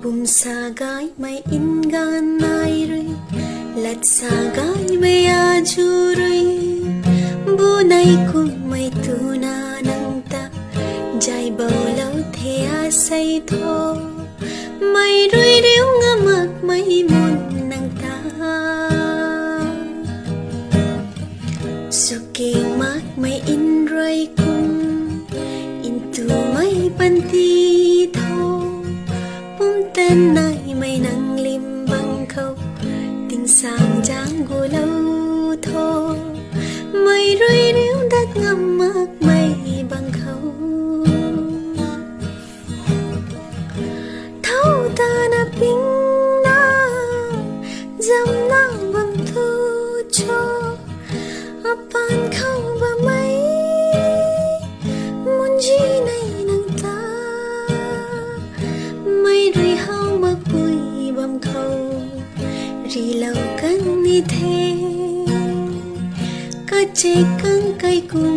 bum sa gai mai in gan nai rui lat sa gai mai a ju rui bu nai kum mai tu na nang ta jai bao lau the a say tho mai rui riu nga mak mai mun nang ta suking mak mai in roi kum in tu mai pan ti tho pum ten nai mai nang lim bang khâu tình sang jang gu lâu tho mai rui riu dat ngam mak mai bang khâu thâu ta na ping na jam na bam thu cho apan khâu ba mai mun ji nai nang ta mai rui hau mak pui bam khâu ri lau kan ni the ka che kan kai kum